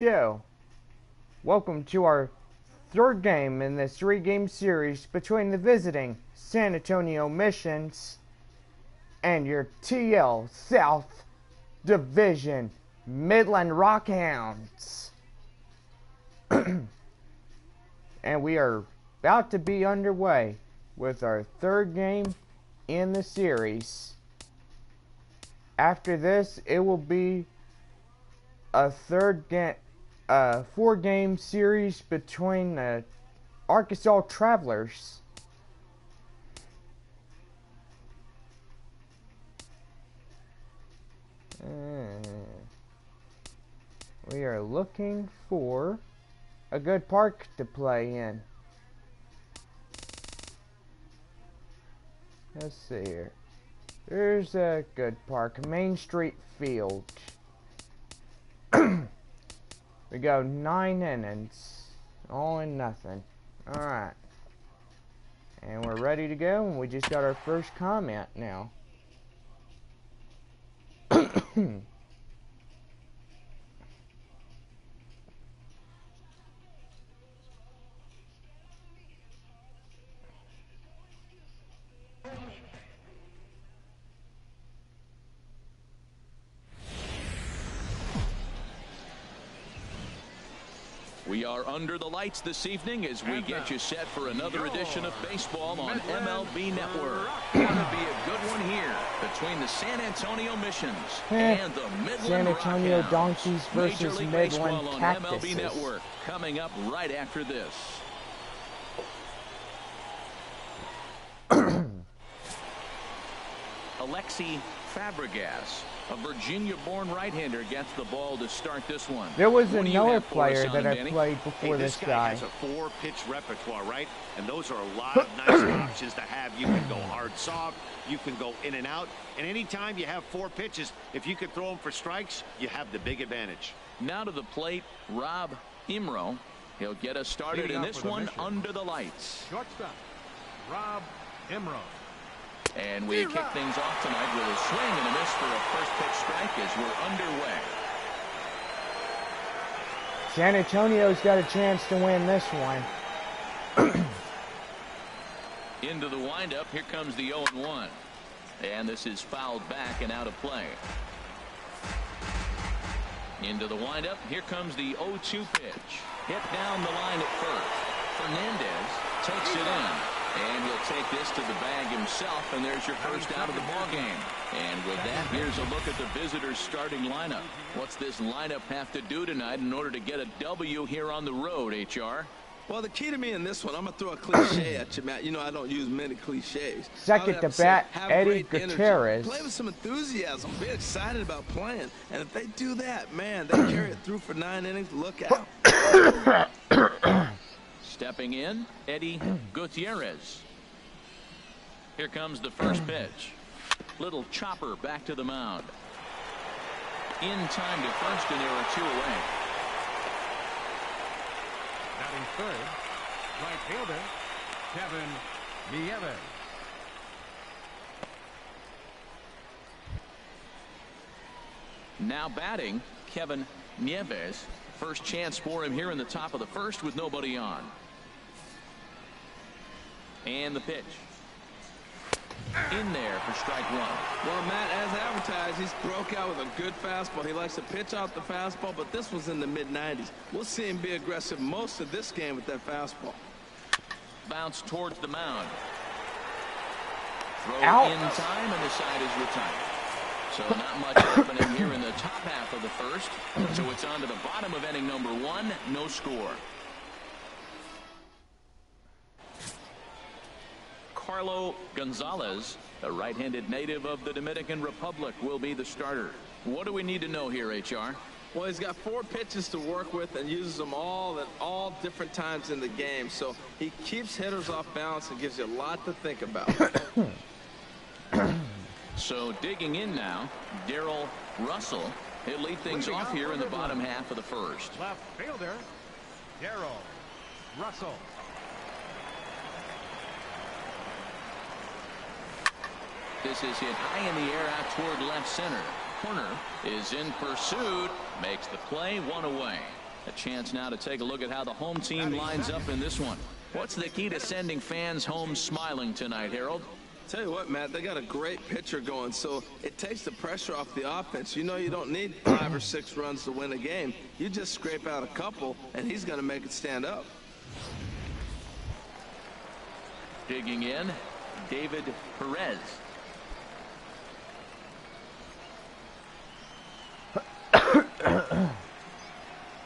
Yo, welcome to our third game in this three-game series between the visiting San Antonio Missions and your TL South Division Midland Rockhounds. And we are about to be underway with our third game in the series. After this, it will be a four-game series between the Arkansas Travelers we are looking for a good park to play in. Let's see here. There's a good park, Main Street Field. We go 9 innings, all in nothing. Alright. And we're ready to go, and we just got our first comment now. We are under the lights this evening as we get you set for another edition of baseball on MLB Network. Going to be a good one here between the San Antonio Missions and the Midland San Antonio Rockhounds. Donkeys versus Major League Midland Baseball on Cactuses. MLB Network coming up right after this. Alexi Fabregas, a Virginia-born right-hander, gets the ball to start this one. There was What do you another have for us player on that I Danny? played before This this guy guy. has a four-pitch repertoire, right? And those are a lot of nice options to have. You can go hard, soft. You can go in and out. And anytime you have four pitches, if you can throw them for strikes, you have the big advantage. Now to the plate, Rob Imro. He'll get us started in this one under the lights. Shortstop, Rob Imro. And we kick things off tonight with a swing and a miss for a first pitch strike as we're underway. San Antonio's got a chance to win this one. Into the windup, here comes the 0-1. And this is fouled back and out of play. Into the windup, here comes the 0-2 pitch. Hit down the line at first. Fernandez takes it in. And he'll take this to the bag himself, and there's your first out of the ball game. And with that, here's a look at the visitors' starting lineup. What's this lineup have to do tonight in order to get a W here on the road, HR? Well, the key to me in this one, I'm going to throw a cliche at you, Matt. You know I don't use many cliches. Second to bat, Eddie Gutierrez. Play with some enthusiasm. Be excited about playing. And if they do that, man, they carry it through for 9 innings. Look out. Stepping in, Eddie Gutierrez. Here comes the first pitch. Little chopper back to the mound. In time to first, and there are 2 away. Batting third, right fielder, Kevin Nieves. Now batting, Kevin Nieves. First chance for him here in the top of the first with nobody on. And the pitch. In there for strike 1. Well, Matt, as advertised, he's broke out with a good fastball. He likes to pitch out the fastball, but this was in the mid-90s. We'll see him be aggressive most of this game with that fastball. Bounce towards the mound. Throw Out. in time, and the side is retired. So not much happening here in the top half of the first. So it's on to the bottom of inning number 1. No score. Carlo Gonzalez, a right-handed native of the Dominican Republic, will be the starter. What do we need to know here, HR? Well, he's got 4 pitches to work with and uses them all at all different times in the game. So he keeps hitters off balance and gives you a lot to think about. So digging in now, Darrell Russell. He'll lead things off here in the bottom half of the first. Left fielder, Darrell Russell. This is hit high in the air out toward left center. Corner is in pursuit, makes the play, 1 away. A chance now to take a look at how the home team lines up in this one. What's the key to sending fans home smiling tonight, Harold? Tell you what, Matt, they got a great pitcher going, so it takes the pressure off the offense. You know you don't need 5 or 6 runs to win a game. You just scrape out a couple, and he's going to make it stand up. Digging in, David Perez.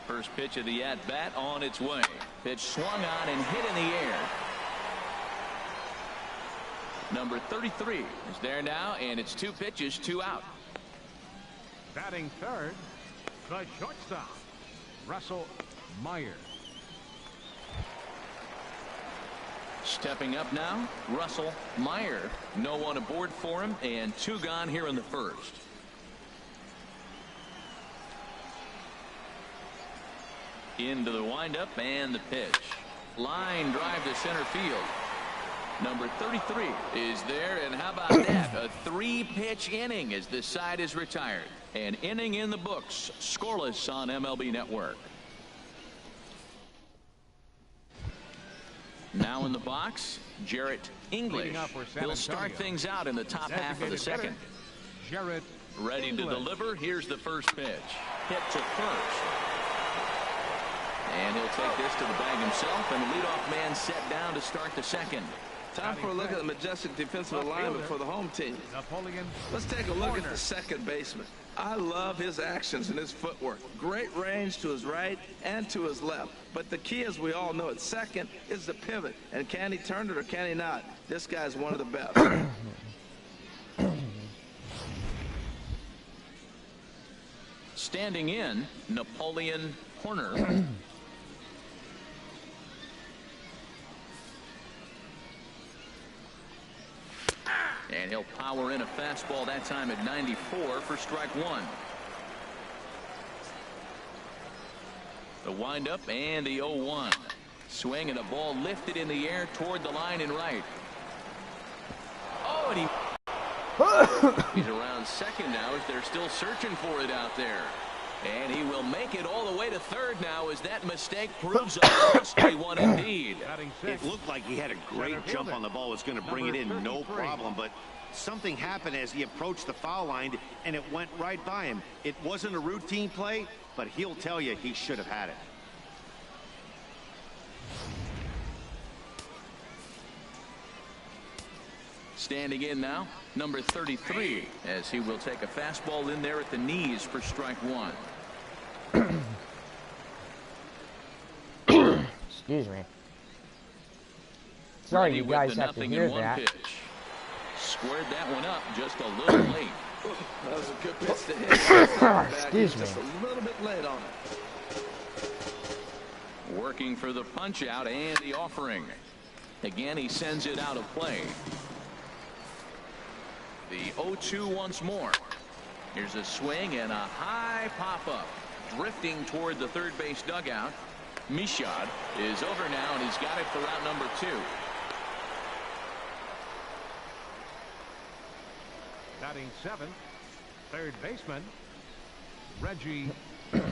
First pitch of the at-bat on its way. Pitch swung on and hit in the air. Number 33 is there now, and it's 2 pitches, 2 out. Batting third, the shortstop, Russell Meyer. Stepping up now, Russell Meyer. No one aboard for him, and 2 gone here in the first. Into the windup and the pitch. Line drive to center field. Number 33 is there, and how about that? A 3-pitch inning as this side is retired. An inning in the books, scoreless on MLB Network. Now in the box, Jarrett English. He'll start things out in the top half of the second. Jarrett ready to deliver. Here's the first pitch. Hit to first. And he'll take this to the bag himself, and the leadoff man set down to start the second. Time for a look at the majestic defensive alignment for the home team. Let's take a look at the second baseman. I love his actions and his footwork. Great range to his right and to his left. But the key, as we all know, at second is the pivot. And can he turn it or can he not? This guy's one of the best. Standing in, Napoleon Horner. And he'll power in a fastball that time at 94 for strike 1. The windup and the 0-1. Swing and a ball lifted in the air toward the line and right. Oh, and he's around second now as they're still searching for it out there. And he will make it all the way to third now as that mistake proves a costly one indeed. It looked like he had a great jump on the ball. Was going to bring it in no problem, but something happened as he approached the foul line and it went right by him. It wasn't a routine play, but he'll tell you he should have had it. Standing in now, number 33, as he will take a fastball in there at the knees for strike 1. Excuse me. Sorry you guys have to hear that. Pitch. Squared that one up just a little late. That was a good pitch to hit. Excuse me. Just a little bit late on it. Working for the punch out and the offering. Again, he sends it out of play. The 0-2 once more. Here's a swing and a high pop-up. Drifting toward the third base dugout. Mishad is over now, and he's got it for out number 2. Batting 7th, third baseman, Reggie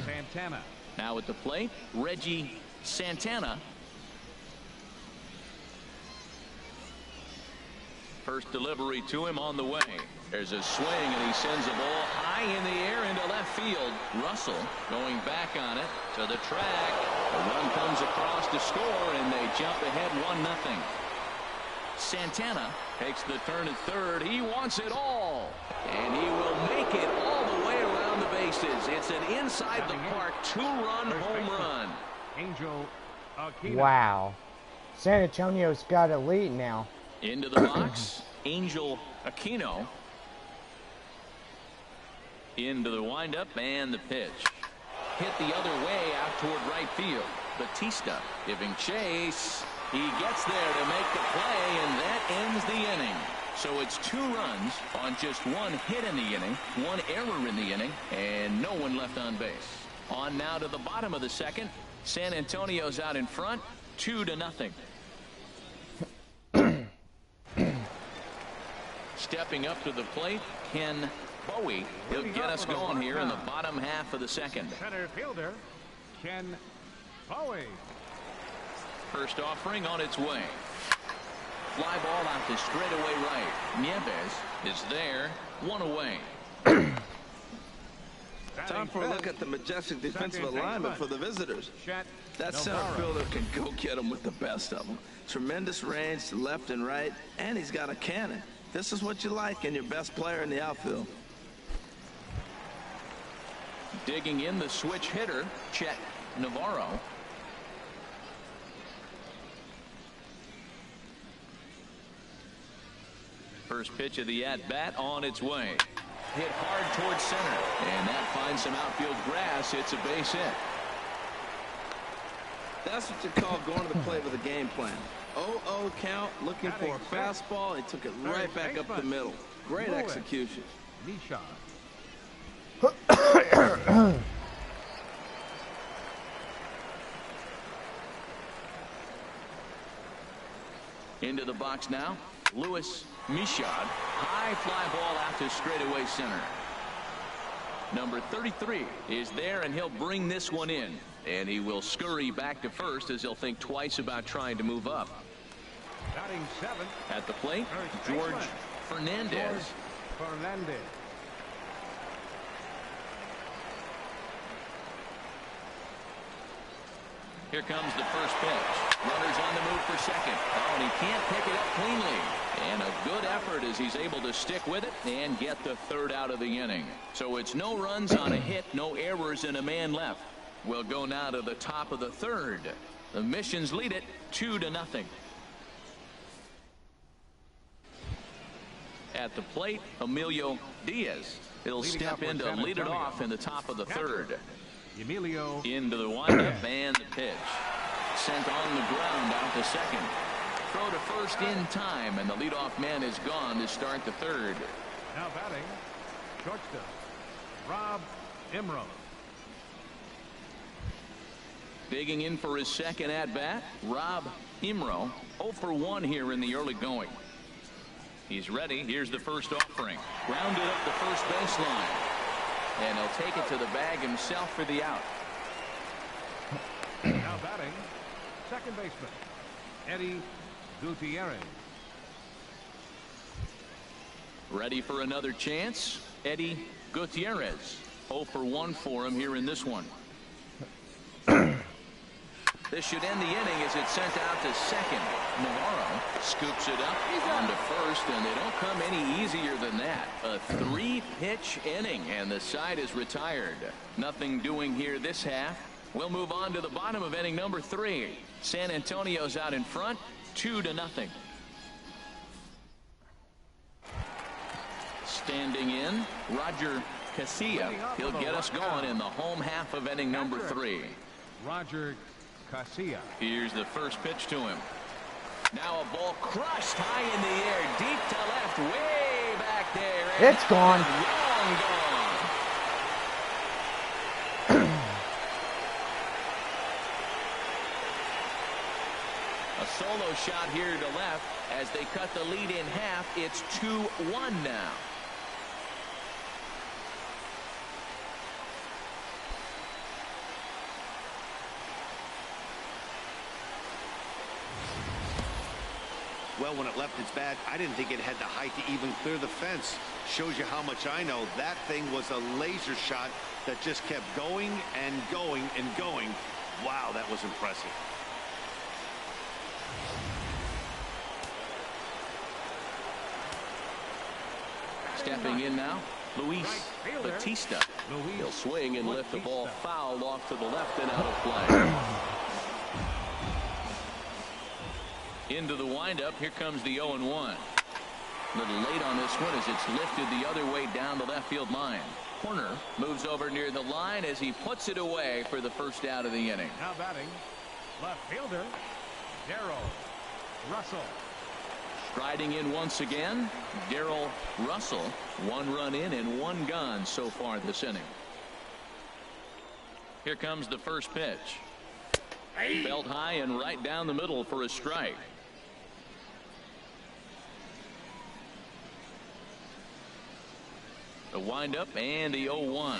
Santana. Now at the plate, Reggie Santana. First delivery to him on the way. There's a swing, and he sends the ball high in the air into left field. Russell going back on it to the track. The run comes across to score, and they jump ahead 1-0. Santana takes the turn at third. He wants it all, and he will make it all the way around the bases. It's an inside the park 2-run home run. Angel Aquino. Wow. San Antonio's got a lead now. Into the box, Angel Aquino. Into the windup and the pitch. Hit the other way out toward right field. Batista giving chase. He gets there to make the play, and that ends the inning. So it's 2 runs on just 1 hit in the inning, 1 error in the inning, and no one left on base. On now to the bottom of the second. San Antonio's out in front, 2-0. Stepping up to the plate, Ken Bowie. He'll get us going here in the bottom half of the second. Center fielder, Ken Bowie. First offering on its way. Fly ball out to straightaway right. Nieves is there. One away. Time for a look at the majestic defensive alignment for the visitors. That center fielder can go get them with the best of them. Tremendous range to left and right, and he's got a cannon. This is what you like in your best player in the outfield. Digging in the switch hitter, Chet Navarro. First pitch of the at-bat on its way. Hit hard towards center, and that finds some outfield grass. It's a base hit. That's what you call going to the plate with a game plan. 0-0 count, looking for a fastball. He took it right back up the middle. Great execution. Nisha. Into the box now, Lewis Mishad. High fly ball out to straightaway center. Number 33 is there, and he'll bring this one in. And he will scurry back to first as he'll think twice about trying to move up. Batting 7th. At the plate, George Fernandez. Fernandez. Here comes the first pitch. Runners on the move for second. Oh, and he can't pick it up cleanly. And a good effort as he's able to stick with it and get the third out of the inning. So it's no runs on a hit, no errors, and a man left. We'll go now to the top of the third. The Missions lead it 2-0. At the plate, Emilio Diaz. He'll step in to lead it off in the top of the third. Emilio. Into the windup and the pitch. Sent on the ground out to second. Throw to first in time, and the leadoff man is gone to start the third. Now batting, shortstop, Rob Imro. Digging in for his second at-bat, Rob Imro. 0 for 1 here in the early going. He's ready. Here's the first offering. Grounded up the first baseline. And he'll take it to the bag himself for the out. Now batting, second baseman, Eddie Gutierrez. Ready for another chance, Eddie Gutierrez. 0 for 1 for him here in this one. This should end the inning as it's sent out to second. Navarro scoops it up onto first, and they don't come any easier than that. A 3-pitch inning, and the side is retired. Nothing doing here this half. We'll move on to the bottom of inning number 3. San Antonio's out in front, 2-0. Standing in, Roger Casilla. He'll get us going in the home half of inning number 3. Roger Casilla. Here's the first pitch to him. Now a ball crushed high in the air, deep to left, way back there. It's gone. Long gone. A solo shot here to left as they cut the lead in half. It's 2-1 now. Well, when it left its bat, I didn't think it had the height to even clear the fence. Shows you how much I know. That thing was a laser shot that just kept going and going and going. Wow, that was impressive. Stepping in now, Luis Batista. He'll swing and lift the ball foul off to the left and out of play. Into the windup. Here comes the 0-1. A little late on this one as it's lifted the other way down the left field line. Corner moves over near the line as he puts it away for the first out of the inning. Now batting, left fielder, Darrell Russell. Striding in once again, Darrell Russell. 1 run in and 1 gone so far this inning. Here comes the first pitch. Belt high and right down the middle for a strike. The windup and the 0-1.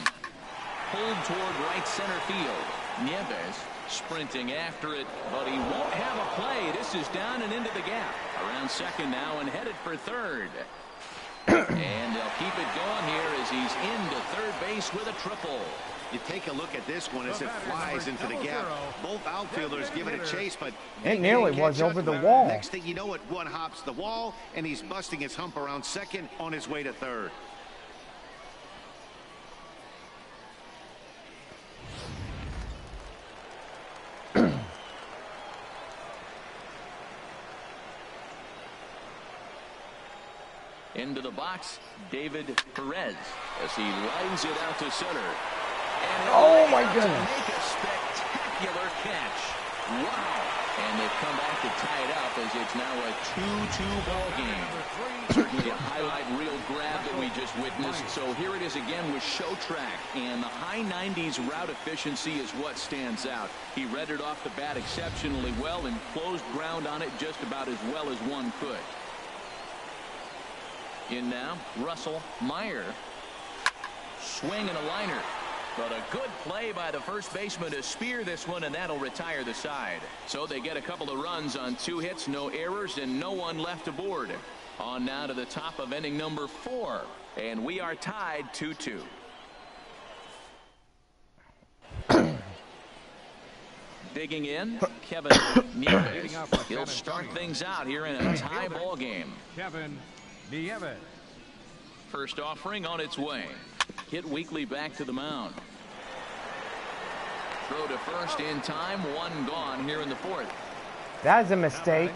Pulled toward right center field. Nieves sprinting after it, but he won't have a play. This is down and into the gap. Around second now and headed for third. And they'll keep it going here as he's into third base with a triple. You take a look at this one as it flies into the gap. Both outfielders give it a chase, but it nearly was over the wall. Next thing you know it, one hops the wall, and he's busting his hump around second on his way to third. Into the box, David Perez as he lines it out to center. And oh my goodness! Make a spectacular catch. Wow! And they've come back to tie it up as it's now a 2-2 ball game. Certainly a highlight reel grab that we just witnessed. So here it is again with Show Track, and the high 90s route efficiency is what stands out. He read it off the bat exceptionally well and closed ground on it just about as well as one could. In now, Russell Meyer. Swing and a liner. But a good play by the first baseman to spear this one, and that'll retire the side. So they get a couple of runs on 2 hits, no errors, and no one left aboard. On now to the top of inning number 4. And we are tied 2-2. Digging in, Kevin Nieves. He'll start things out here in a tie ball game. Kevin Nieves. First offering on its way. Hit weakly back to the mound. Throw to first in time. One gone here in the 4th. That's a mistake.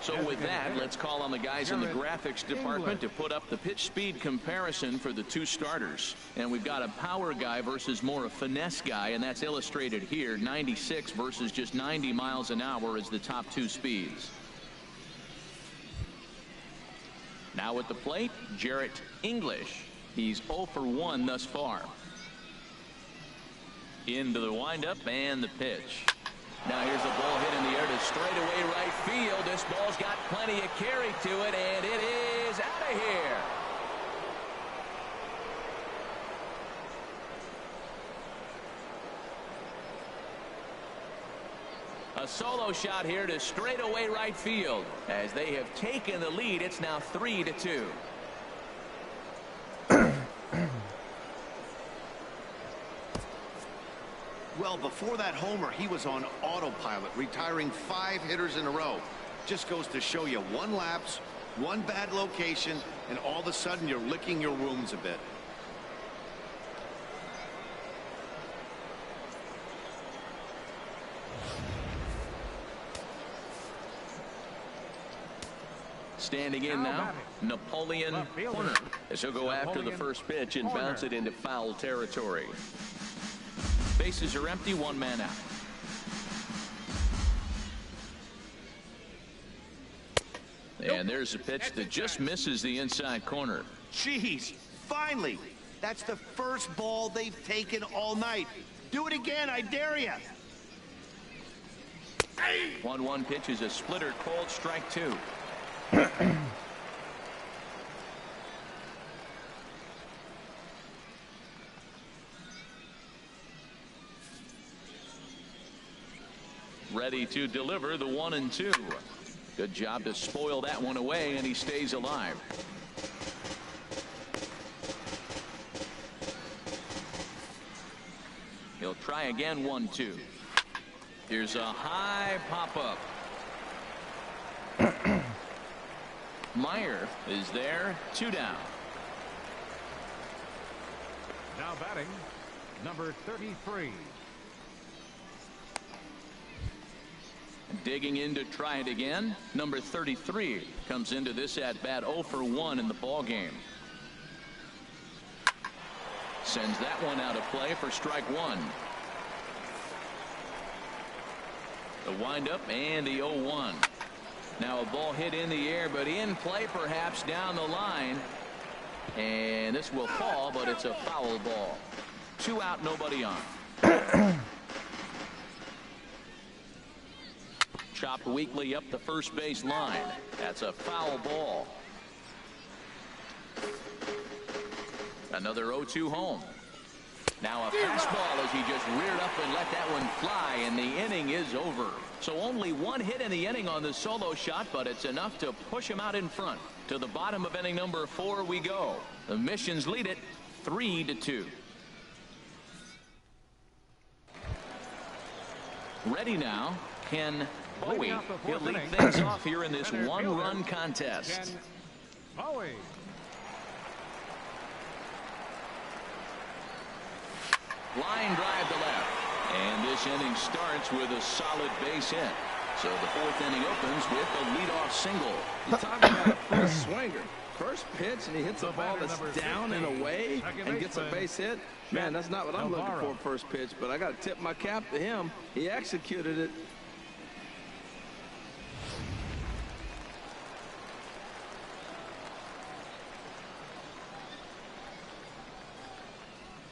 So with that, let's call on the guys in the graphics department to put up the pitch speed comparison for the 2 starters. And we've got a power guy versus more a finesse guy, and that's illustrated here. 96 versus just 90 miles an hour is the top 2 speeds. Now at the plate, Jarrett English. He's 0 for 1 thus far. Into the windup and the pitch. Now here's a ball hit in the air to straightaway right field. This ball's got plenty of carry to it, and it is out of here. A solo shot here to straightaway right field. As they have taken the lead, it's now 3-2. Well, before that homer, he was on autopilot, retiring 5 hitters in a row. Just goes to show you 1 lapse, 1 bad location, and all of a sudden you're licking your wounds a bit. Standing in now, Napoleon Corner, as he'll go after the first pitch and bounce it into foul territory. Bases are empty, 1 man out. And there's a pitch that just misses the inside corner. Jeez, finally. That's the first ball they've taken all night. Do it again, I dare you. 1-1 pitch is a splitter, called strike 2. Ready to deliver the 1-2. Good job to spoil that one away, and he stays alive. He'll try again. 1-2. Here's a high pop-up. Meyer is there. 2 down. Now batting, number 33. Digging in to try it again. Number 33 comes into this at bat 0 for 1 in the ball game. Sends that one out of play for strike 1. The windup and the 0-1. Now a ball hit in the air, but in play perhaps down the line. And this will fall, but it's a foul ball. 2 out, nobody on. Chopped weakly up the first base line. That's a foul ball. Another 0-2 home. Now a fastball as he just reared up and let that one fly, and the inning is over. So only one hit in the inning on the solo shot, but it's enough to push him out in front. To the bottom of inning number 4 we go. The Missions lead it 3-2. Ready now, Ken Bowie. He'll lead things off here in this one-run contest. Ken Bowie. Line drive to left. And this inning starts with a solid base hit. So the 4th inning opens with a leadoff single. You talk about a first swinger. First pitch, and he hits a ball that's down and away and gets a base hit. Man, that's not what I'm looking for first pitch, but I got to tip my cap to him. He executed it.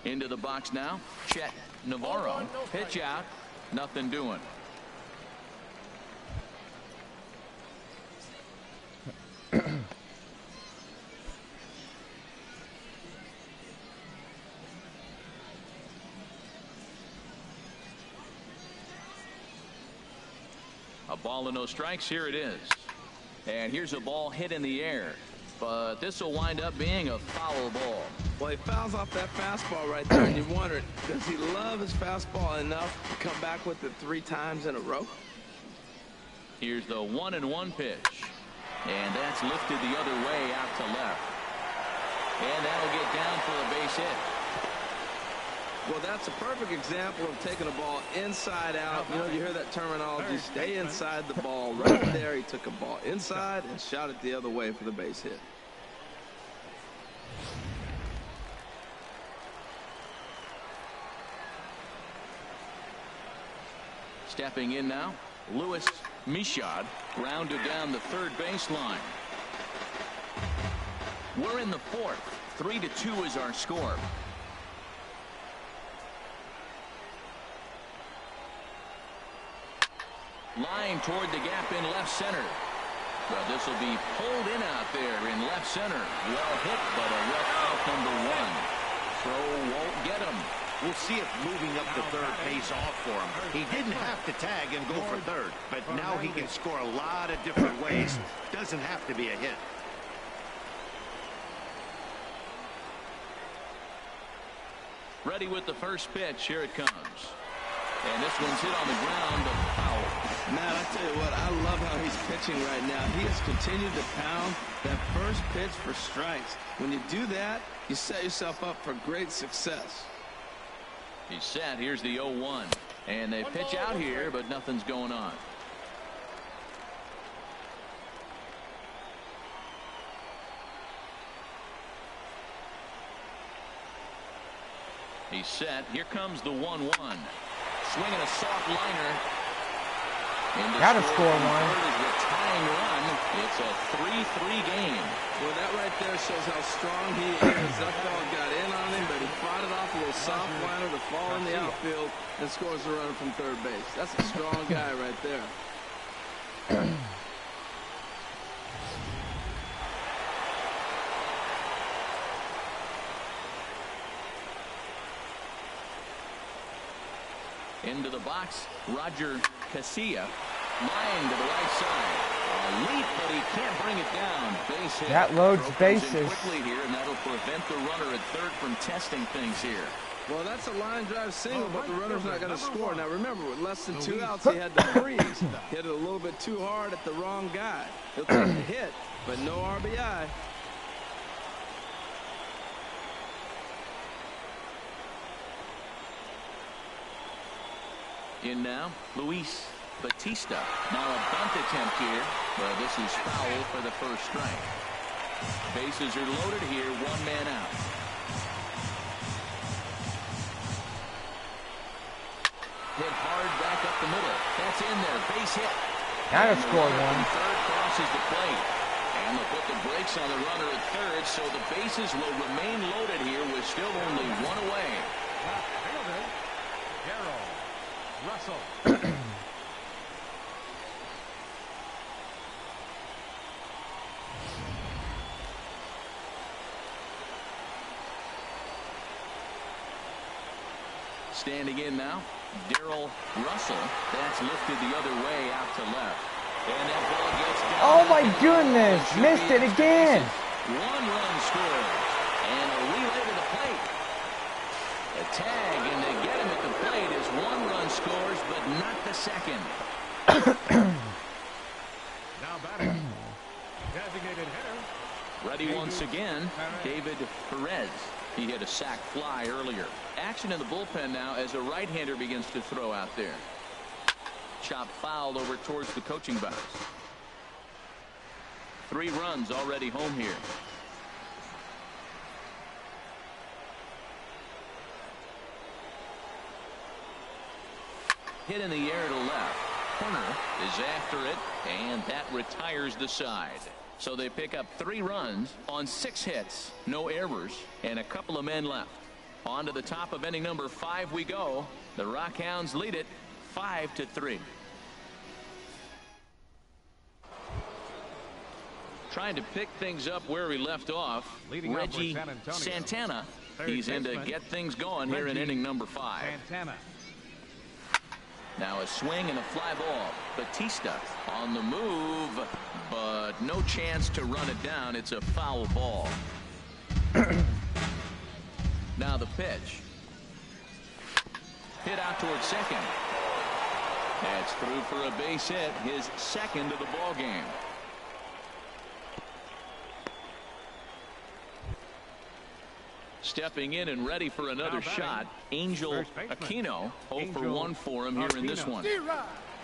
Into the box now, Chet Navarro. Pitch out, nothing doing. A ball and no strikes. Here it is. And here's a ball hit in the air. But this will wind up being a foul ball. Well, he fouls off that fastball right there, and you wondered, does he love his fastball enough to come back with it 3 times in a row? Here's the 1-1 pitch. And that's lifted the other way out to left. And that'll get down for a base hit. Well, that's a perfect example of taking a ball inside out. You know, you hear that terminology, stay inside the ball. Right there, he took a ball inside and shot it the other way for the base hit. Stepping in now, Louis Michaud grounded down the third baseline. We're in the 4th. 3-2 is our score. Line toward the gap in left center. But this will be pulled in out there in left center. Well hit, but a rough out number 1. Throw won't get him. We'll see if moving up to third pays off for him. He didn't have to tag and go for third, but now he can score a lot of different ways. Doesn't have to be a hit. Ready with the first pitch. Here it comes. And this one's hit on the ground, but foul. Matt, I tell you what, I love how he's pitching right now. He has continued to pound that first pitch for strikes. When you do that, you set yourself up for great success. He's set. Here's the 0-1. And they pitch out here, but nothing's going on. He's set. Here comes the 1-1. Swinging a soft liner. Gotta score one. The tying run. It's a 3-3 game. Well, that right there shows how strong he is. That ball got in on him, but he fought it off a little soft liner to fall in the outfield and scores the runner from third base. That's a strong guy right there. Into the box, Roger Casilla, line to the right side. A leap, but he can't bring it down. Base hit. That loads Throw comes bases. in quickly here, and that'll prevent the runner at third from testing things here. Well, that's a line drive single, but the runner's not going to score. Now, remember, with less than 2 outs, he had to freeze. Hit it a little bit too hard at the wrong guy. He'll take the hit, but no RBI. In now, Luis Batista. Now a bunt attempt here, but this is foul for the first strike. Bases are loaded here, 1 man out. Hit hard back up the middle. That's in there, base hit. Gotta score one. Third crosses the plate. And they'll put the brakes on the runner at third, so the bases will remain loaded here with still only 1 away. Russell. Standing in now, Darrell Russell. That's lifted the other way out to left. And that ball gets down. Oh my goodness, missed it again. 1 run scores. And a relay to the plate. A tag, and they get him at the plate as 1 run scores, but not the second. Now batting. Designated hitter. Ready once again, David Perez. He hit a sac fly earlier. Action in the bullpen now as a right-hander begins to throw out there. Chop fouled over towards the coaching box. 3 runs already home here. Hit in the air to left. Corner is after it, and that retires the side. So they pick up 3 runs on 6 hits, no errors, and a couple of men left. On to the top of inning number 5 we go. The Rockhounds lead it 5-3. Trying to pick things up where we left off. Reggie Santana. He's in to get things going here in inning number 5. Santana. Now a swing and a fly ball. Batista on the move, but no chance to run it down. It's a foul ball. Now the pitch. Hit out towards second. That's through for a base hit, his second of the ball game. Stepping in and ready for another shot, Angel Aquino. 0 for 1 for him here in this one.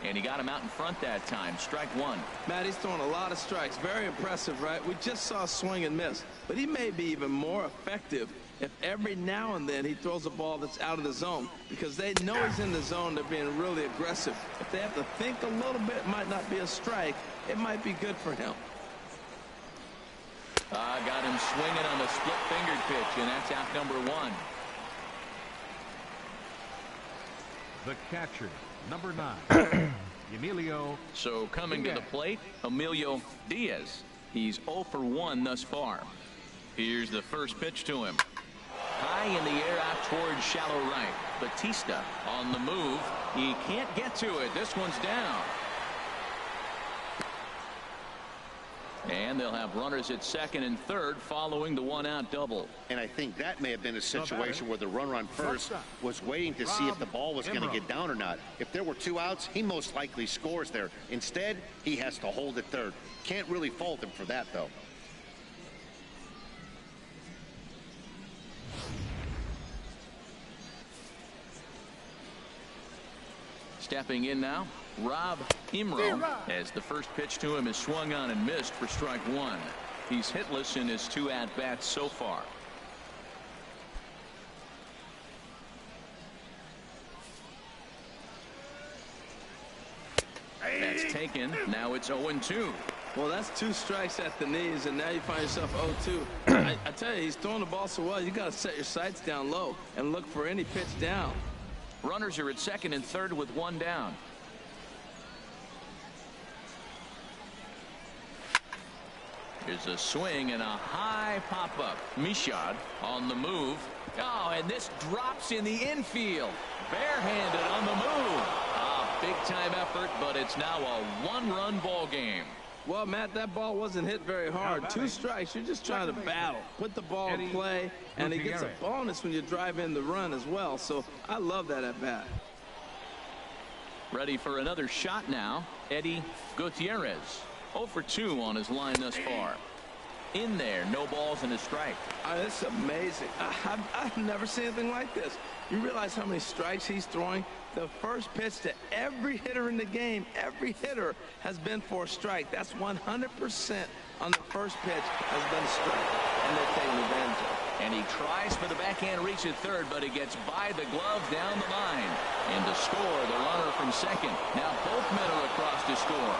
And he got him out in front that time. Strike 1. Matt, he's throwing a lot of strikes. Very impressive, right? We just saw swing and miss. But he may be even more effective if every now and then he throws a ball that's out of the zone, because they know he's in the zone. They're being really aggressive. If they have to think a little bit, it might not be a strike. It might be good for him. Got him swinging on the split-fingered pitch, and that's out number 1. The catcher, number 9, Emilio. So coming to the plate, Emilio Diaz. He's 0 for 1 thus far. Here's the first pitch to him. High in the air out towards shallow right. Batista on the move. He can't get to it. This one's down. And they'll have runners at second and third following the 1-out double. And I think that may have been a situation where the runner on first was waiting to see if the ball was going to get down or not. If there were 2 outs, he most likely scores there. Instead, he has to hold at third. Can't really fault him for that, though. Stepping in now, Rob Imro, as the first pitch to him is swung on and missed for strike 1. He's hitless in his 2 at-bats so far. That's taken. Now it's 0-2. Well, that's 2 strikes at the knees, and now you find yourself 0-2. I tell you, he's throwing the ball so well, you got to set your sights down low and look for any pitch down. Runners are at second and third with 1 down. Here's a swing and a high pop-up. Michaud on the move. Oh, and this drops in the infield. Barehanded on the move. Big-time effort, but it's now a 1-run ball game. Well, Matt, that ball wasn't hit very hard. 2 strikes. You're just trying to battle. Put the ball in play, and he gets a bonus when you drive in the run as well. So I love that at bat. Ready for another shot now. Eddie Gutierrez. 0 for 2 on his line thus far. In there, no balls and a strike. It's amazing. I've never seen anything like this. You realize how many strikes he's throwing? The first pitch to every hitter in the game, every hitter has been for a strike. That's 100% on the first pitch has been a strike, and they're taking advantage of it. And he tries for the backhand reach at third, but he gets by the glove down the line. And to score, the runner from second. Now both men are across to score.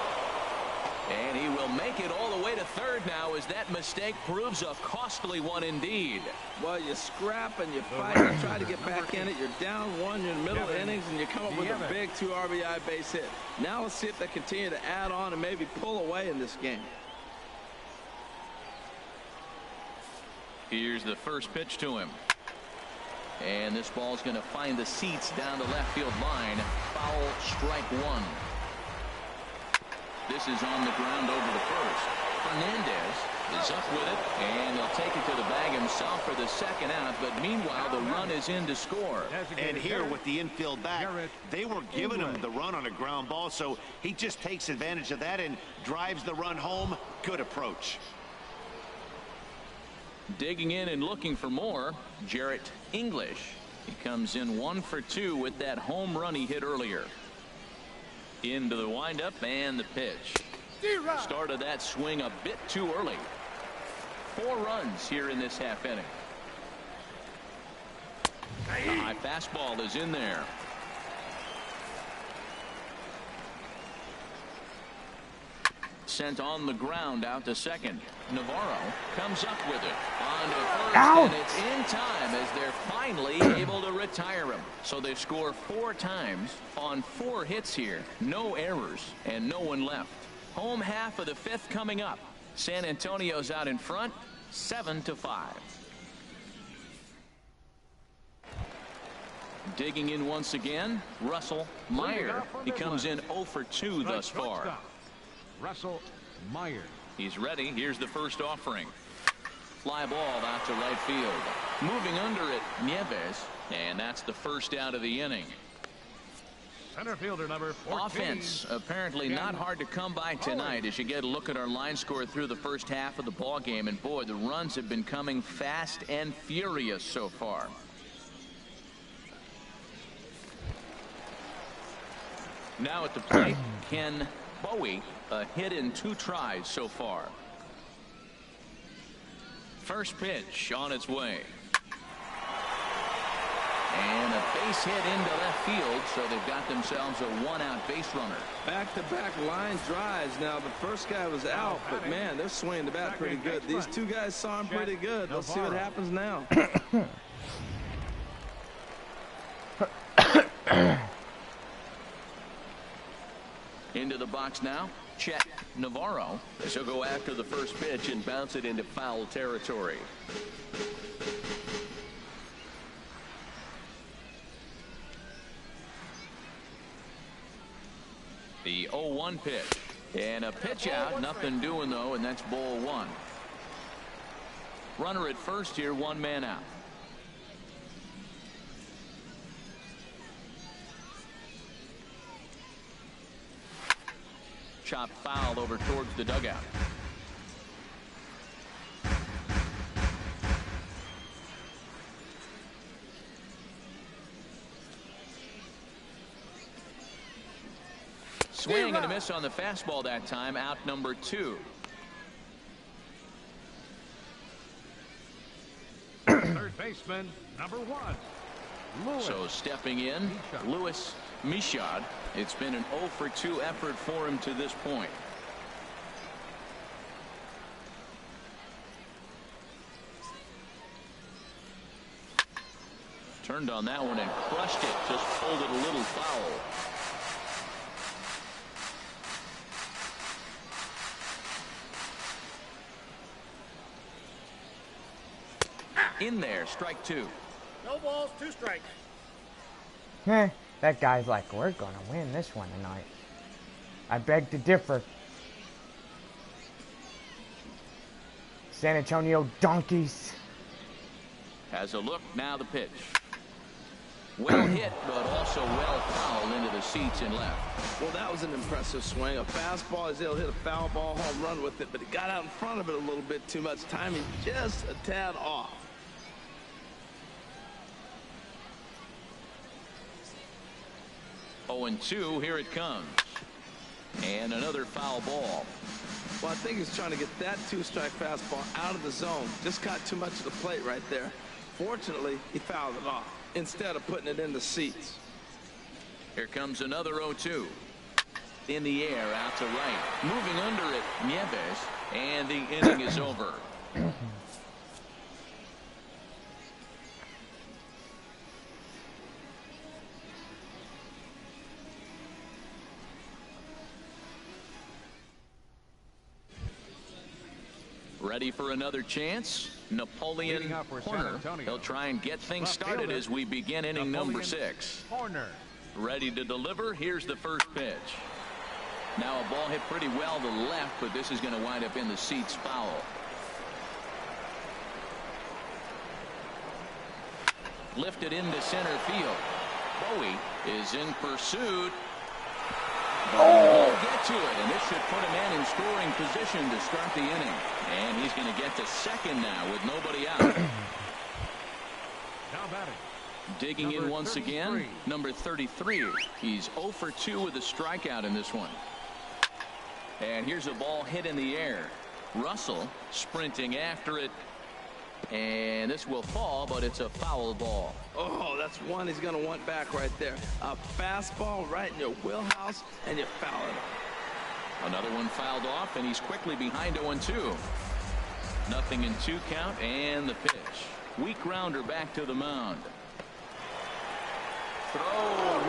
And he will make it all the way to third now as that mistake proves a costly one indeed. Well, you scrap and you fight and try to get back in it. You're down 1, you're in the middle innings, and you come up with a big 2 RBI base hit. Now let's see if they continue to add on and maybe pull away in this game. Here's the first pitch to him. And this ball's going to find the seats down the left field line. Foul, strike one. This is on the ground over the first. Fernandez is up with it, and he'll take it to the bag himself for the second out. But meanwhile, the run is in to score. And here with the infield back, they were giving him the run on a ground ball, so he just takes advantage of that and drives the run home. Good approach. Digging in and looking for more, Jarrett English. He comes in 1 for 2 with that home run he hit earlier. Into the windup and the pitch. Started that swing a bit too early. 4 runs here in this half inning. The high fastball is in there. Sent on the ground out to second. Navarro comes up with it on to first, and it's in time as they're finally able to retire him. So they score 4 times on 4 hits here. No errors and no one left. Home half of the 5th coming up. San Antonio's out in front, 7-5. Digging in once again, Russell Meyer. He comes in 0 for 2 thus far. Russell Meyer. He's ready. Here's the first offering. Fly ball out to right field. Moving under it, Nieves, and that's the first out of the inning. Center fielder number 14. Offense apparently not hard to come by tonight as you get a look at our line score through the first half of the ball game, and boy, the runs have been coming fast and furious so far. Now at the plate, Ken Bowie, a hit in 2 tries so far. First pitch on its way. And a base hit into left field, so they've got themselves a 1-out base runner. Back-to-back line drives. Now, the first guy was out, but, man, they're swinging the bat pretty good. These 2 guys saw him pretty good. Let's see what happens now. Into the box now, Chet Navarro. He'll go after the first pitch and bounce it into foul territory. The 0-1 pitch. And a pitch out, nothing doing though, and that's ball 1. Runner at first here, 1 man out. Chop foul over towards the dugout. Swing and a miss on the fastball that time. Out number 2. Third baseman number 1. Lewis. So stepping in, Louis Michaud. It's been an 0 for 2 effort for him to this point. Turned on that one and crushed it. Just pulled it a little foul. In there, strike 2. No balls, 2 strikes. That guy's like, we're gonna win this one tonight. I beg to differ. San Antonio donkeys. Has a look, now the pitch. Well hit, but also well fouled into the seats and left. Well, that was an impressive swing. A fastball, is able to hit a foul ball home run with it, but he got out in front of it a little bit too much. Timing just a tad off. Oh, and 2, here it comes. And another foul ball. Well, I think he's trying to get that 2-strike fastball out of the zone. Just caught too much of the plate right there. Fortunately, he fouled it off instead of putting it in the seats. Here comes another 0-2. In the air, out to right. Moving under it, Nieves. And the inning is over. Ready for another chance? Napoleon Horner. He'll try and get things started as we begin inning number 6. Horner. Ready to deliver. Here's the first pitch. Now a ball hit pretty well to the left, but this is going to wind up in the seats foul. Lifted into center field. Bowie is in pursuit. He'll get to it, and this should put a man in scoring position to start the inning. And he's going to get to second now with nobody out. Now batting. Digging in once again, number 33. He's 0 for 2 with a strikeout in this one. And here's a ball hit in the air. Russell sprinting after it. And this will fall, but it's a foul ball. Oh, that's one he's going to want back right there. A fastball right in your wheelhouse, and you foul it. Another one fouled off, and he's quickly behind 0-2. Nothing in 2 count, and the pitch. Weak grounder back to the mound. Throw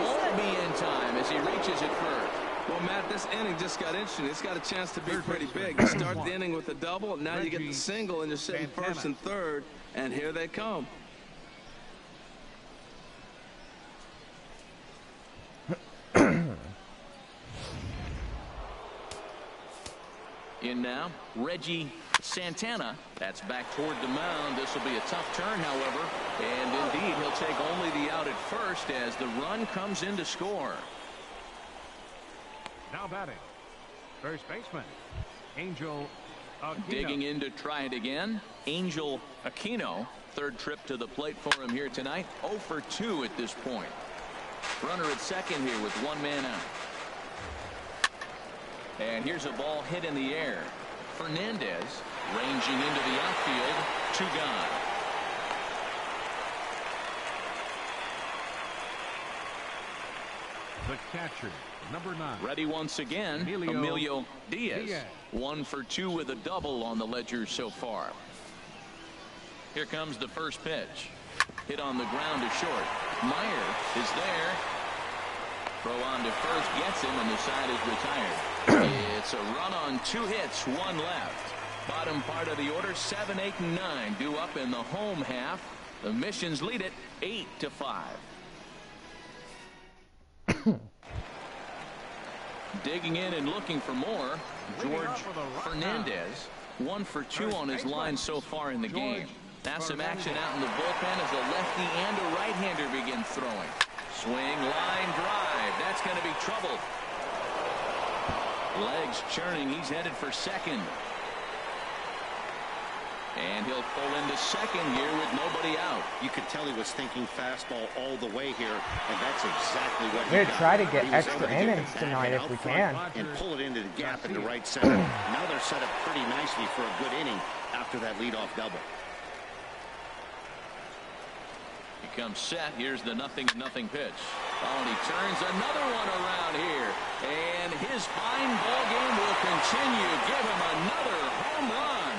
won't be in time as he reaches it first. Well, Matt, this inning just got interesting. It's got a chance to be pretty big. You start the inning with a double, now you get the single, and you're sitting first and third, and here they come. In now, Reggie Santana. That's back toward the mound. This will be a tough turn, however. And indeed, he'll take only the out at first as the run comes in to score. Now batting. First baseman, Angel Aquino. Digging in to try it again. Angel Aquino. Third trip to the plate for him here tonight. 0 for 2 at this point. Runner at second here with 1 man out. And here's a ball hit in the air. Fernandez ranging into the outfield. 2 gone. The catcher, number 9. Ready once again. Emilio Diaz. 1 for 2 with a double on the ledger so far. Here comes the first pitch. Hit on the ground to short. Meyer is there. Throw on to first gets him, and the side is retired. It's a run on 2 hits, 1 left. Bottom part of the order, 7, 8, and 9 due up in the home half. The Missions lead it 8-5. Digging in and looking for more. George Fernandez, 1 for 2 on his line so far in the game. Now some action out in the bullpen as a lefty and a right-hander begin throwing. Swing, line drive. That's going to be trouble. Legs churning. He's headed for second. And he'll pull into second here with nobody out. You could tell he was thinking fastball all the way here, and that's exactly what he We'll got. try to get He was extra able to get innings it back tonight and if out we front can. and pull it into the gap in the right center. Now they're set up pretty nicely for a good inning after that leadoff double. He comes set. Here's the 0-0 pitch. Oh, and he turns another one around here. And his fine ball game will continue. Give him another home run.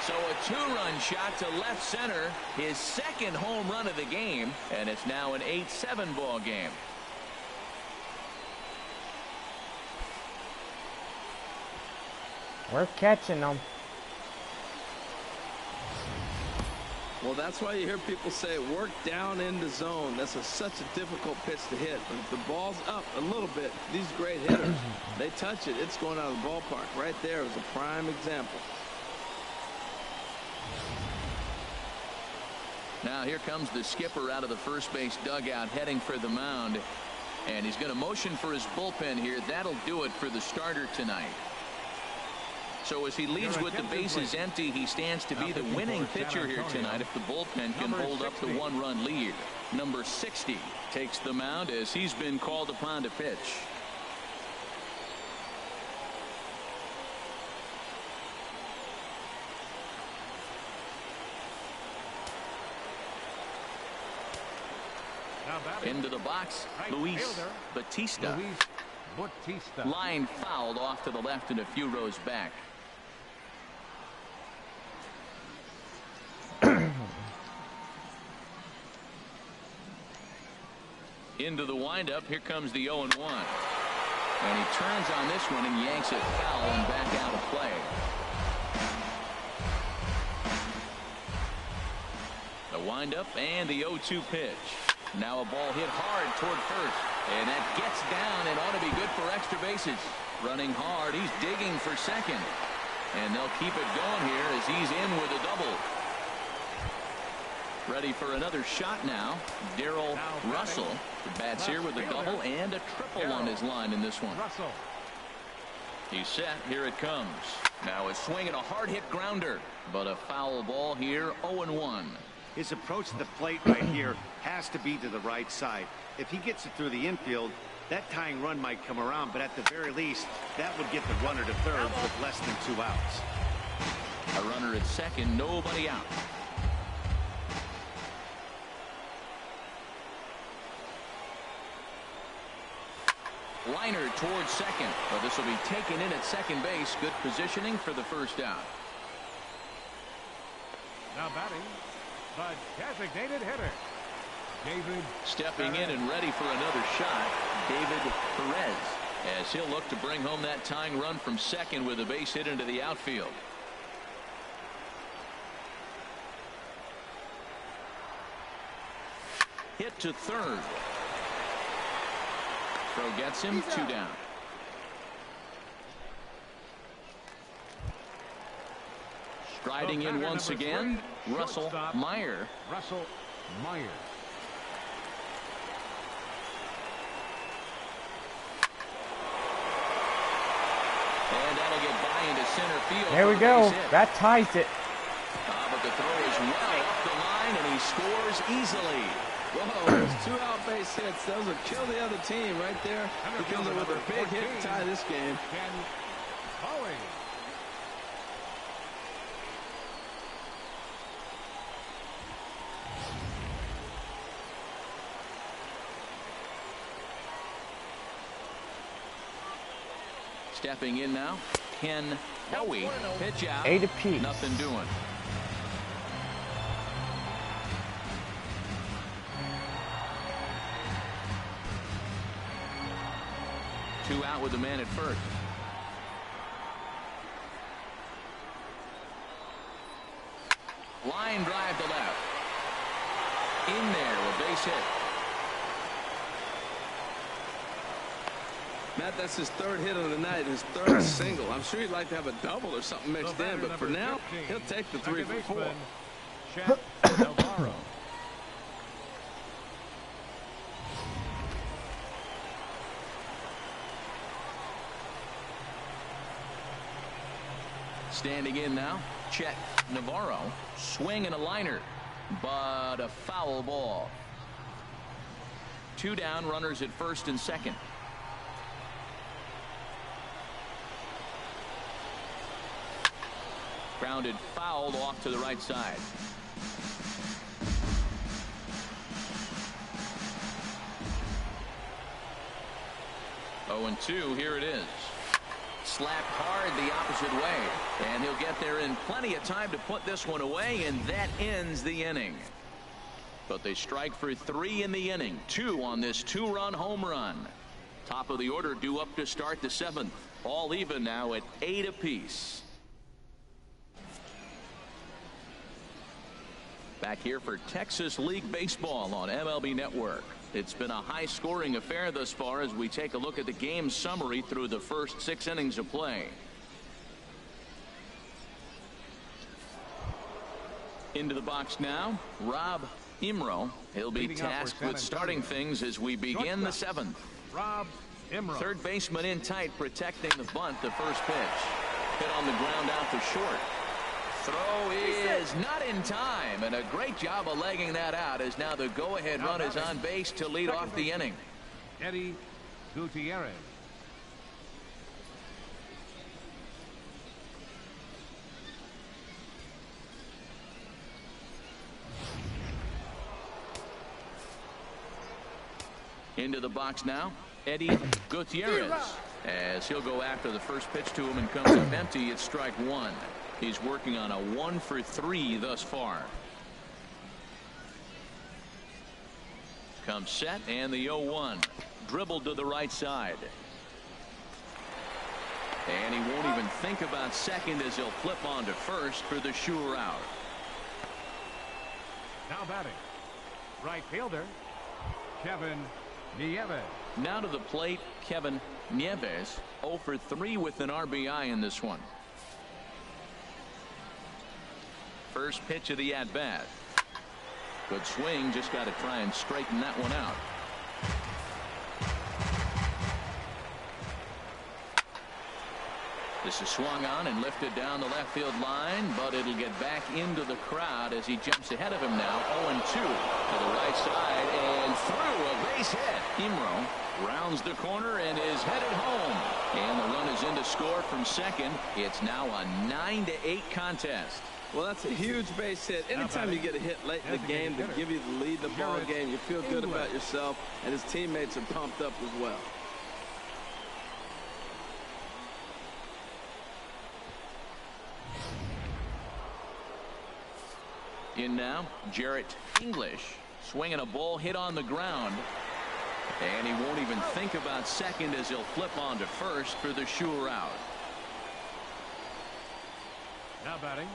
So a 2-run shot to left center. His second home run of the game. And it's now an 8-7 ball game. We're catching them. Well, that's why you hear people say work down in the zone. That's such a difficult pitch to hit. But if the ball's up a little bit, these great hitters, they touch it, it's going out of the ballpark. Right there is a prime example. Now here comes the skipper out of the first base dugout heading for the mound. And he's going to motion for his bullpen here. That'll do it for the starter tonight. So as he leads with the bases empty, he stands to be the winning pitcher here tonight if the bullpen can hold up the 1-run lead. Number 60 takes the mound as he's been called upon to pitch. Into the box, Luis Batista. Line fouled off to the left and a few rows back. Into the windup. Here comes the 0-1. And he turns on this one and yanks it foul and back out of play. The windup and the 0-2 pitch. Now a ball hit hard toward first. And that gets down and ought to be good for extra bases. Running hard. He's digging for second. And they'll keep it going here as he's in with a double. Ready for another shot now. Darrell Russell. The bats here with a double and a triple on his line in this one. He's set. Here it comes. Now a swing and a hard hit grounder. But a foul ball here. 0-1. His approach to the plate right here has to be to the right side. If he gets it through the infield, that tying run might come around, but at the very least, that would get the runner to third with less than 2 outs. A runner at second, nobody out. Liner towards second. Well, this will be taken in at second base. Good positioning for the first out. Now batting, the designated hitter, David. Stepping in and ready for another shot, David Perez, as he'll look to bring home that tying run from second with a base hit into the outfield. Hit to third. Throw gets him, 2 down. Striding in once again, Russell Meyer. Russell Meyer. And that'll get by into center field. There we go. That ties it. But the throw is well up the line, and he scores easily. Whoa, those 2 out base hits. Those will kill the other team right there. He comes up with a big hit to tie this game. Ken Hawley. Stepping in now, Ken Hawley. Pitch out. 8 apiece. Nothing doing. Two out with the man at first. Line drive to left. In there, a base hit. Matt, that's his 3rd hit of the night, his 3rd single. I'm sure he'd like to have a double or something mixed in, but for now, he'll take the 3 for 4. Chet Navarro. Standing in now, Chet Navarro. Swing and a liner, but a foul ball. 2 down, runners at first and second. Grounded, fouled off to the right side. Oh, and 2, here it is. Slapped hard the opposite way, and he'll get there in plenty of time to put this one away, and that ends the inning. But they strike for 3 in the inning, 2 on this 2-run home run. Top of the order due up to start the 7th. All even now at 8 apiece. Back here for Texas League Baseball on MLB Network. It's been a high-scoring affair thus far as we take a look at the game summary through the first 6 innings of play. Into the box now, Rob Imro. He'll be tasked with starting things as we begin the 7th. Rob Imro. Third baseman in tight, protecting the bunt, the first pitch. Hit on the ground out to short. Throw is not in time, and a great job of legging that out as now the go-ahead run is on base to lead off the inning. Eddie Gutierrez. Into the box now, Eddie Gutierrez, as he'll go after the first pitch to him and comes up empty. It's strike 1. He's working on a 1 for 3 thus far. Comes set, and the 0-1. Dribbled to the right side. And he won't even think about second as he'll flip on to first for the sure out. Now batting, right fielder, Kevin Nieves. Now to the plate, Kevin Nieves, 0 for 3 with an RBI in this one. First pitch of the at-bat. Good swing, just got to try and straighten that one out. This is swung on and lifted down the left field line, but it'll get back into the crowd as he jumps ahead of him now. 0-2 to the right side and through a base hit. Imro rounds the corner and is headed home. And the run is in to score from second. It's now a 9-8 contest. Well, that's a huge base hit. Anytime you get a hit late in the game to give you the lead in the ball game, you feel good about yourself, and his teammates are pumped up as well. In now, Jarrett English swinging a ball hit on the ground. And he won't even think about second as he'll flip on to first for the sure out. Now batting,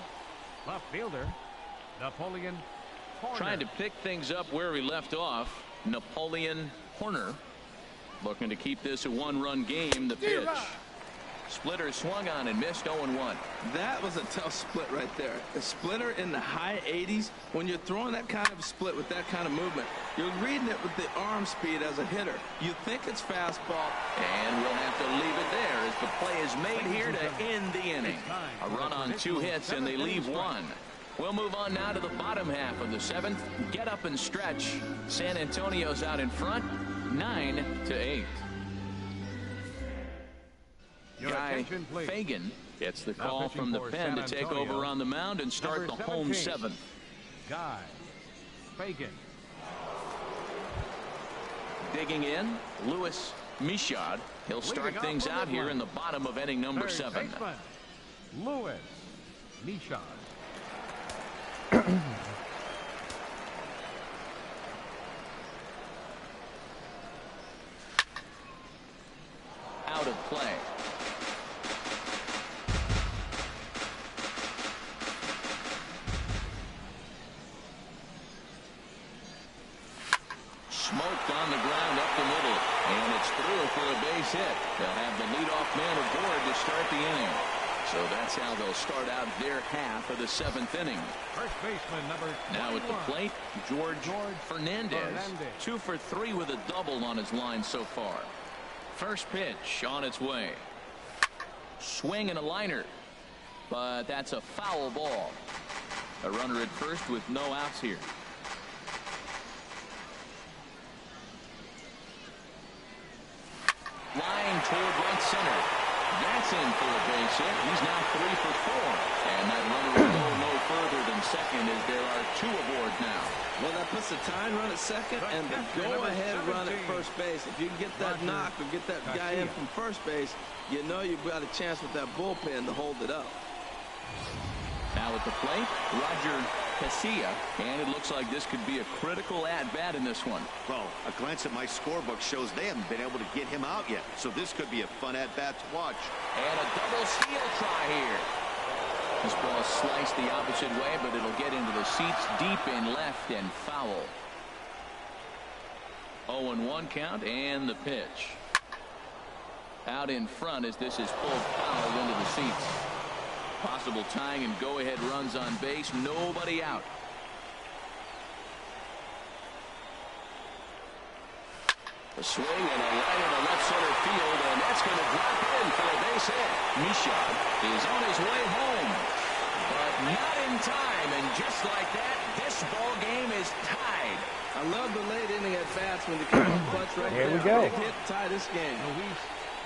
left fielder, Napoleon Horner. Trying to pick things up where he left off, Napoleon Horner. Looking to keep this a one-run game. The pitch. Splitter swung on and missed. 0-1. That was a tough split right there. A splitter in the high 80s. When you're throwing that kind of split with that kind of movement, you're reading it with the arm speed as a hitter. You think it's fastball. And we'll have to leave it there as the play is made here to end the inning. A run on 2 hits and they leave 1. We'll move on now to the bottom half of the 7th. Get up and stretch. San Antonio's out in front, 9-8. Guy Fagan gets the call from the pen to take over on the mound and start the home 7th. Guy Fagan. Digging in, Louis Michaud. He'll start things out here in the bottom of inning number 7. Louis Michaud. Out of play. Smoked on the ground up the middle, and it's through for a base hit. They'll have the leadoff man aboard to start the inning. So that's how they'll start out their half of the 7th inning. First baseman number 21. Now at the plate, George Fernandez. 2 for 3 with a double on his line so far. First pitch on its way. Swing and a liner, but that's a foul ball. A runner at first with no outs here. Line toward right center. That's in for a base hit. He's now 3 for 4. And that runner will go no further than second as there are 2 aboard now. Well, that puts the tying run at second and the go-ahead run at first base. If you can get that knock or get that guy in from first base, you know you've got a chance with that bullpen to hold it up. Now at the plate, Roger Casilla, and it looks like this could be a critical at-bat in this one. Well, a glance at my scorebook shows they haven't been able to get him out yet, so this could be a fun at-bat to watch. And a double steal try here. This ball is sliced the opposite way, but it'll get into the seats deep in left and foul. 0-1 count and the pitch. Out in front as this is pulled foul into the seats. Possible tying and go-ahead runs on base. Nobody out. A swing and a line to left center field, and that's going to drop in for a base hit. Michaud is on his way home, but not in time. And just like that, this ball game is tied. I love the late inning at bats when the come up clutch right there. Here we go. Big hit, tie this game.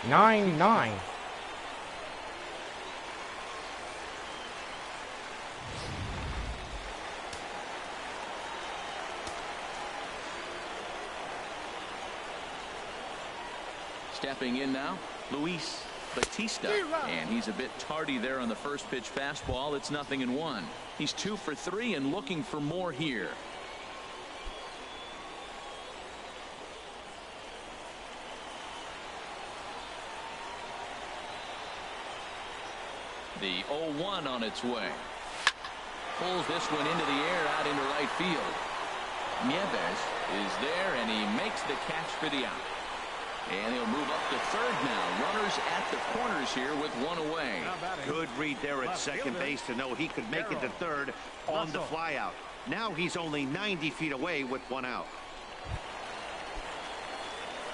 9-9. Stepping in now, Luis Batista, and he's a bit tardy there on the first pitch fastball. It's 0-1. He's 2 for 3 and looking for more here. The 0-1 on its way. Pulls this one into the air out into right field. Nieves is there, and he makes the catch for the out. And he'll move up to third now. Runners at the corners here with one away. Good read there at second base to know he could make it to third on the flyout. Now he's only 90 feet away with one out.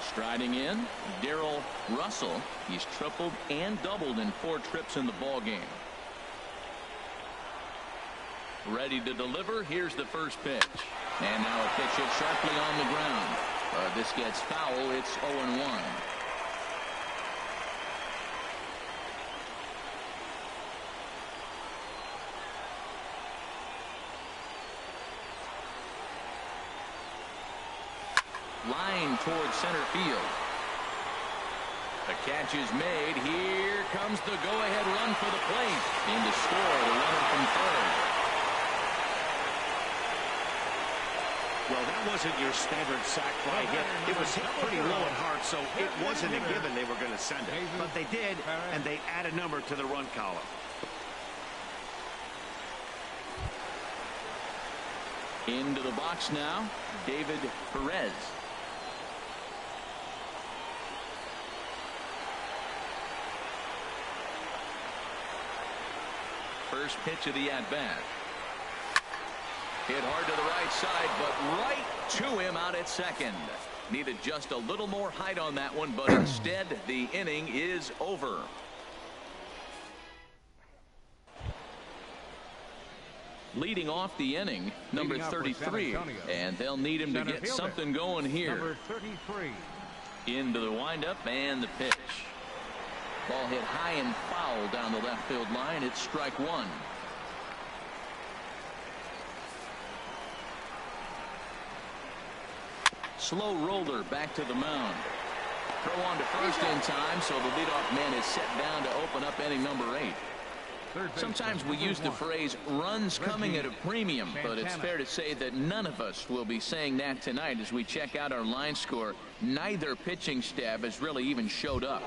Striding in, Darrell Russell. He's tripled and doubled in 4 trips in the ball game. Ready to deliver. Here's the first pitch. And now a pitch hit sharply on the ground. This gets foul. It's 0-1. Line towards center field. The catch is made. Here comes the go-ahead run for the plate. In to score, the runner from third. Well, that wasn't your standard sac fly hit. It was hit pretty low and hard, so it wasn't a given they were going to send it. But they did, and they add a number to the run column. Into the box now, David Perez. First pitch of the at-bat. Hit hard to the right side, but right to him out at second. Needed just a little more height on that one, but instead the inning is over. Leading off the inning, number 33, and they'll need him to get something going here. Number 33. Into the windup and the pitch. Ball hit high and foul down the left field line. It's strike one. Slow roller back to the mound. Throw on to first in time, so the leadoff man is set down to open up inning number 8. Sometimes we use the phrase runs coming at a premium, but it's fair to say that none of us will be saying that tonight as we check out our line score. Neither pitching staff has really even showed up.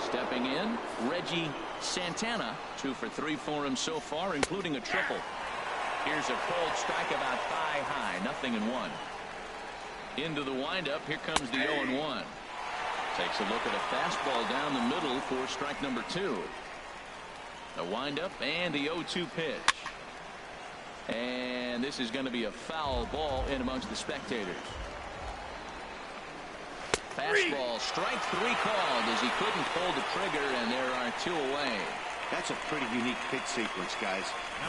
Stepping in, Reggie Santana, 2 for 3 for him so far, including a triple. Here's a cold strike about thigh high, 0-1. Into the windup, here comes the 0-1. Takes a look at a fastball down the middle for strike number 2. The windup and the 0-2 pitch. And this is going to be a foul ball in amongst the spectators. Fastball, strike 3 called as he couldn't pull the trigger, and there are 2 away. That's a pretty unique pitch sequence, guys.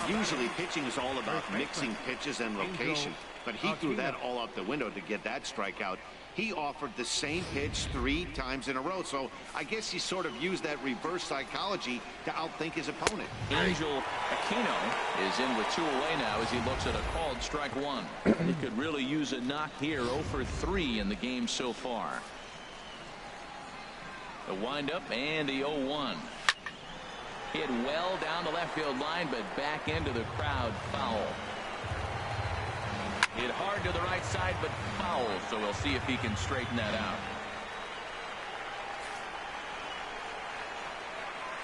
Usually pitching is all about mixing pitches and location, but he threw that all out the window to get that strikeout. He offered the same pitch 3 times in a row, so I guess he sort of used that reverse psychology to outthink his opponent. Angel Aquino is in with 2 away now as he looks at a called strike 1. He could really use a knock here. 0 for 3 in the game so far. The windup and the 0-1. Hit well down the left field line, but back into the crowd. Foul. Hit hard to the right side, but foul, so we'll see if he can straighten that out.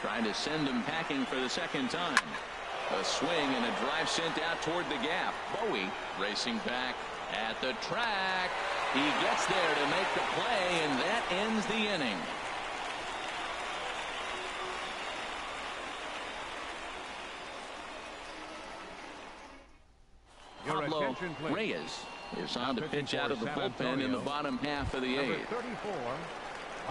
Trying to send him packing for the second time. A swing and a drive sent out toward the gap. Bowie racing back at the track. He gets there to make the play, and that ends the inning. Pablo Reyes is on to pitch out of the bullpen in the bottom half of the 8th.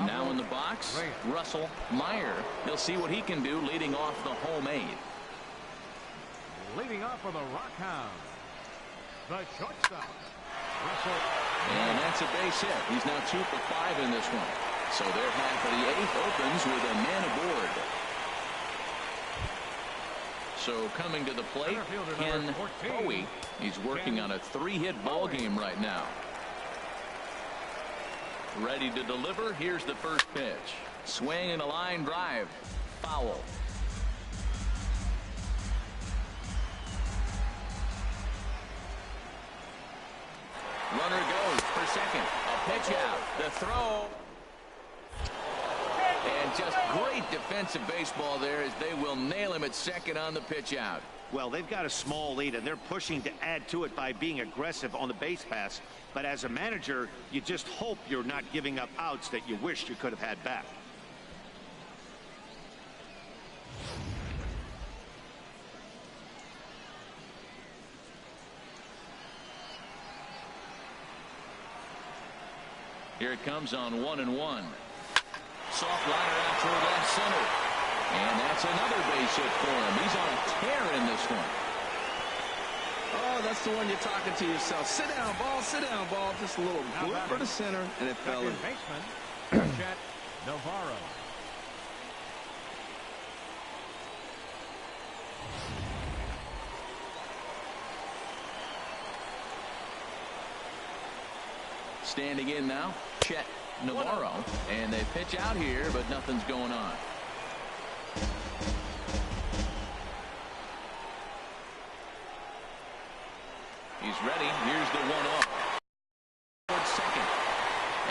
Now in the box, Russell Meyer. He'll see what he can do leading off the home 8th. Leading off for the Rockhounds, the shortstop, Russell. And that's a base hit. He's now 2 for 5 in this one. So their half of the 8th opens with a man aboard. So coming to the plate, Ken Bowie. He's working on a 3-hit ball game right now. Ready to deliver. Here's the first pitch. Swing and a line drive. Foul. Runner goes for second. A pitch out. The throw. And just great defensive baseball there as they will nail him at second on the pitch out. Well, they've got a small lead, and they're pushing to add to it by being aggressive on the base pass. But as a manager, you just hope you're not giving up outs that you wish you could have had back. Here it comes on 1-1. Soft liner out toward left center. And that's another base hit for him. He's on a tear in this one. Oh, that's the one you're talking to yourself. Sit down, ball, sit down, ball. Just a little blip for the center, and it fell in. Baseman, Chet Navarro. Standing in now, Chet Navarro. And they pitch out here, but nothing's going on. He's ready. Here's the 1-0. Towards second.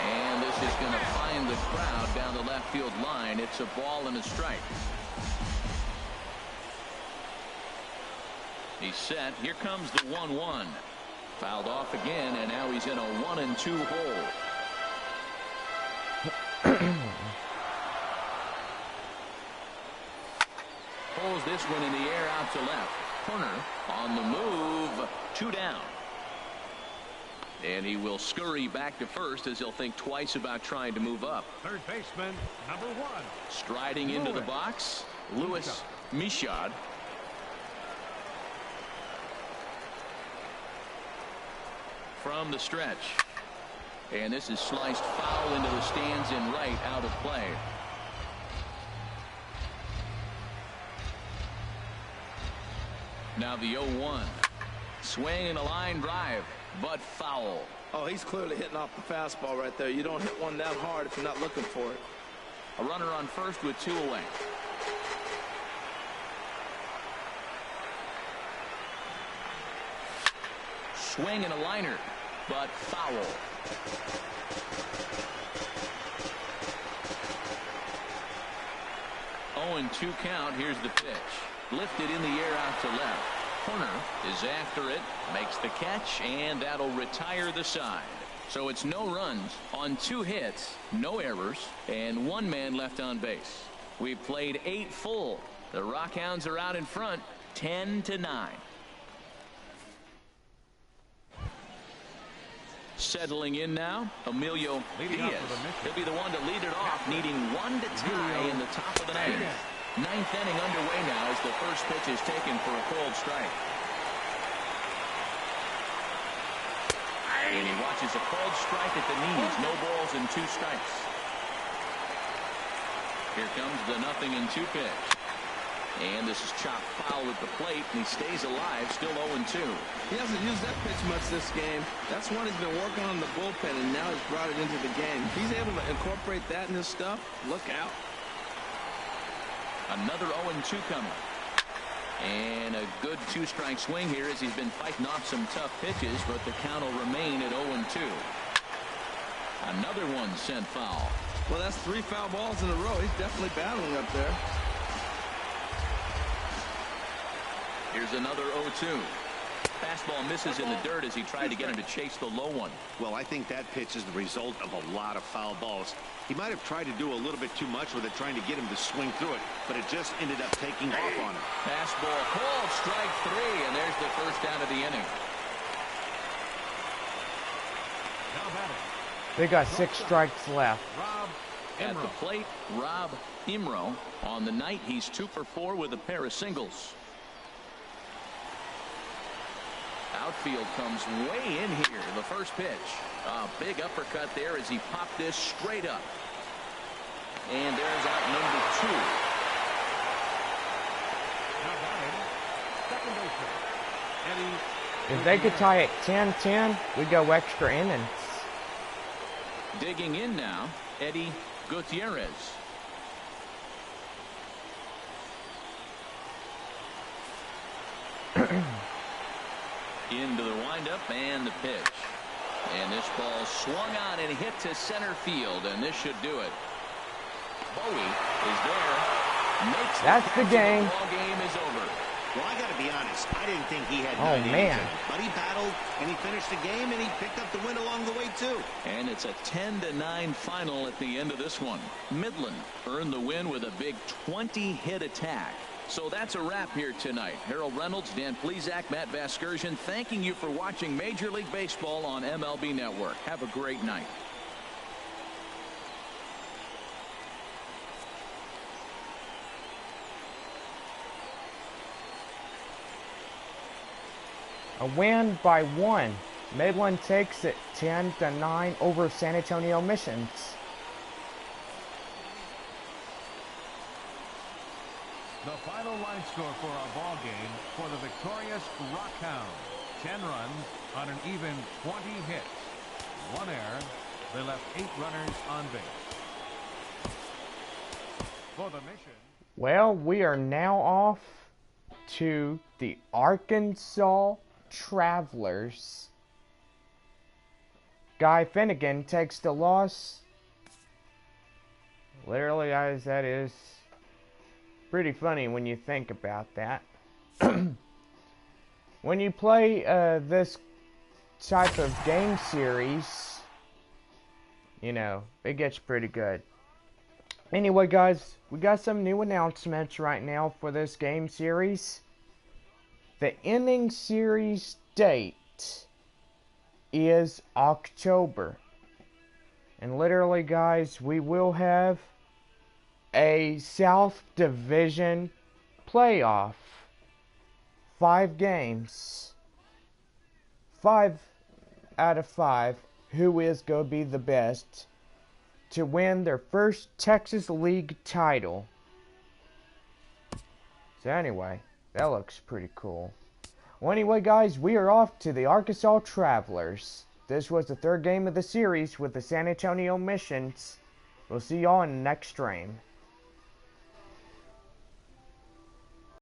And this is going to find the crowd down the left field line. It's a ball and a strike. He's set. Here comes the 1-1. Fouled off again, and now he's in a 1-2 hole. Pulls this one in the air out to left. Turner on the move. 2 down. And he will scurry back to first as he'll think twice about trying to move up. Third baseman, number 1. Striding into the box, Louis Michaud. From the stretch. And this is sliced foul into the stands in right, out of play. Now the 0-1. Swing and a line drive, but foul. Oh, he's clearly hitting off the fastball right there. You don't hit one that hard if you're not looking for it. A runner on first with 2 away. Swing and a liner, but foul. Oh, and 2 count. Here's the pitch. Lifted in the air out to left. Turner is after it, makes the catch, and that'll retire the side. So it's no runs on 2 hits, no errors, and 1 man left on base. We've played 8 full. The Rockhounds are out in front, 10-9. Settling in now, Emilio Diaz. He'll be the one to lead it off, needing 1 to tie in the top of the 9th. 9th inning underway now as the first pitch is taken for a cold strike. And he watches a cold strike at the knees. No balls and 2 strikes. Here comes the 0-2 pitch. And this is chopped foul at the plate, and he stays alive, still 0-2. He hasn't used that pitch much this game. That's one he's been working on in the bullpen, and now he's brought it into the game. If he's able to incorporate that in his stuff, look out. Another 0-2 coming. And a good 2-strike swing here as he's been fighting off some tough pitches, but the count will remain at 0-2. Another one sent foul. Well, that's 3 foul balls in a row. He's definitely battling up there. Here's another 0-2. Fastball misses in the dirt as he tried to get him to chase the low one. Well, I think that pitch is the result of a lot of foul balls. He might have tried to do a little bit too much with it, trying to get him to swing through it, but it just ended up taking off on him. Fastball called, strike 3, and there's the first down of the inning. They got 6 strikes left. At the plate, Rob Imro. On the night, he's 2 for 4 with a pair of singles. Outfield comes way in here. The first pitch. A big uppercut there as he popped this straight up. And there's out number 2. If they could tie it 10-10, we'd go extra innings. Digging in now, Eddie Gutierrez. Into the windup and the pitch. And this ball swung on and hit to center field, and this should do it. Bowie is there. Makes That's the game. The ball game is over. Well, I got to be honest. I didn't think he had Oh, 9 man. innings in him. But he battled, and he finished the game, and he picked up the win along the way, too. And it's a 10-9 final at the end of this one. Midland earned the win with a big 20-hit attack. So that's a wrap here tonight. Harold Reynolds, Dan Plesac, Matt Vasgersian, thanking you for watching Major League Baseball on MLB Network. Have a great night. A win by 1. Midland takes it 10-9 over San Antonio Missions. The final line score for our ball game for the victorious Rockhounds. 10 runs on an even 20 hits. 1 error. They left 8 runners on base. For the mission. Well, we are now off to the Arkansas Travelers. Guy Finnegan takes the loss. Literally, guys, that is pretty funny when you think about that. When you play this type of game series, you know, it gets pretty good. Anyway, guys, we got some new announcements right now for this game series. The inning series date is October. And literally, guys, we will have a South Division playoff. 5 games. 5 out of 5. Who is going to be the best to win their first Texas League title? So anyway, that looks pretty cool. Well, anyway, guys, we are off to the Arkansas Travelers. This was the 3rd game of the series with the San Antonio Missions. We'll see y'all in the next stream.